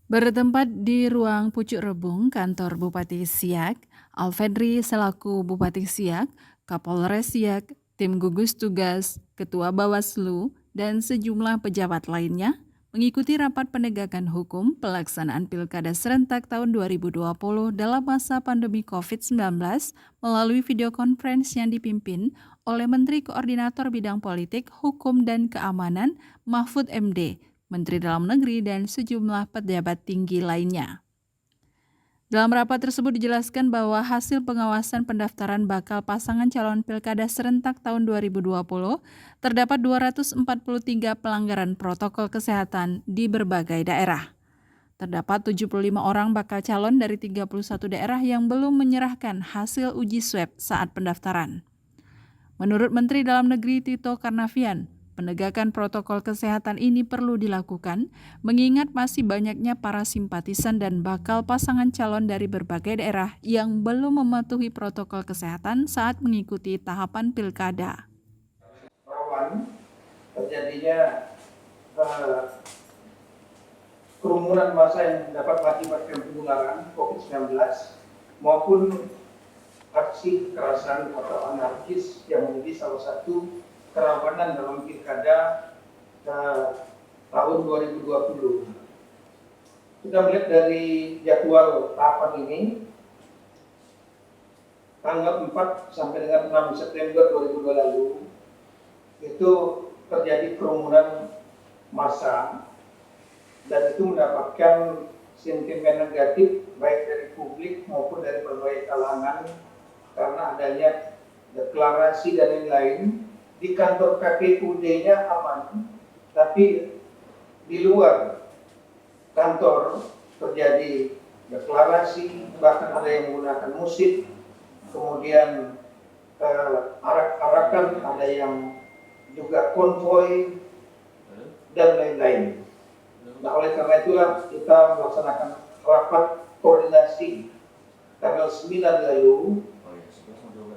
Bertempat di ruang Pucuk Rebung, kantor Bupati Siak, Alfedri selaku Bupati Siak, Kapolres Siak, tim gugus tugas, Ketua Bawaslu, dan sejumlah pejabat lainnya mengikuti rapat penegakan hukum pelaksanaan Pilkada serentak tahun 2020 dalam masa pandemi COVID-19 melalui video conference yang dipimpin oleh Menteri Koordinator Bidang Politik, Hukum, dan Keamanan Mahfud MD, Menteri Dalam Negeri, dan sejumlah pejabat tinggi lainnya. Dalam rapat tersebut dijelaskan bahwa hasil pengawasan pendaftaran bakal pasangan calon pilkada serentak tahun 2020 terdapat 243 pelanggaran protokol kesehatan di berbagai daerah. Terdapat 75 orang bakal calon dari 31 daerah yang belum menyerahkan hasil uji swab saat pendaftaran. Menurut Menteri Dalam Negeri Tito Karnavian, penegakan protokol kesehatan ini perlu dilakukan mengingat masih banyaknya para simpatisan dan bakal pasangan calon dari berbagai daerah yang belum mematuhi protokol kesehatan saat mengikuti tahapan pilkada. Rawan terjadinya kerumunan massa yang dapat mengakibatkan penularan COVID-19 maupun aksi kekerasan atau anarkis yang menjadi salah satu kerawanan dalam pilkada tahun 2020. Kita melihat dari jadwal tahapan ini, tanggal 4 sampai dengan 6 September 2020 lalu, itu terjadi kerumunan massa dan itu mendapatkan sentimen negatif baik dari publik maupun dari berbagai kalangan karena adanya deklarasi dan lain-lain. Di kantor KPUD-nya aman, tapi di luar kantor terjadi deklarasi, bahkan ada yang menggunakan musik, kemudian arak-arakan, ada yang juga konvoy dan lain-lain. Nah, oleh karena itulah kita melaksanakan rapat koordinasi tanggal 9 lalu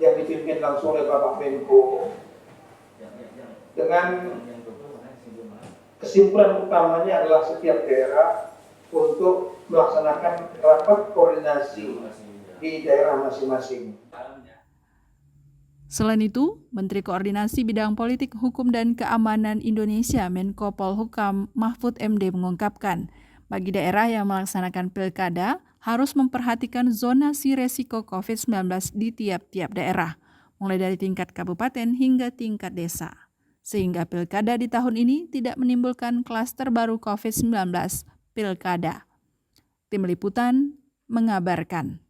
yang dipimpin langsung oleh Bapak Menko dengan kesimpulan utamanya adalah setiap daerah untuk melaksanakan rapat koordinasi di daerah masing-masing. Selain itu, Menteri Koordinasi Bidang Politik, Hukum, dan Keamanan Indonesia Menko Polhukam Mahfud MD mengungkapkan, bagi daerah yang melaksanakan pilkada harus memperhatikan zonasi resiko COVID-19 di tiap-tiap daerah, mulai dari tingkat kabupaten hingga tingkat desa, sehingga pilkada di tahun ini tidak menimbulkan klaster baru COVID-19 pilkada. Tim Liputan mengabarkan.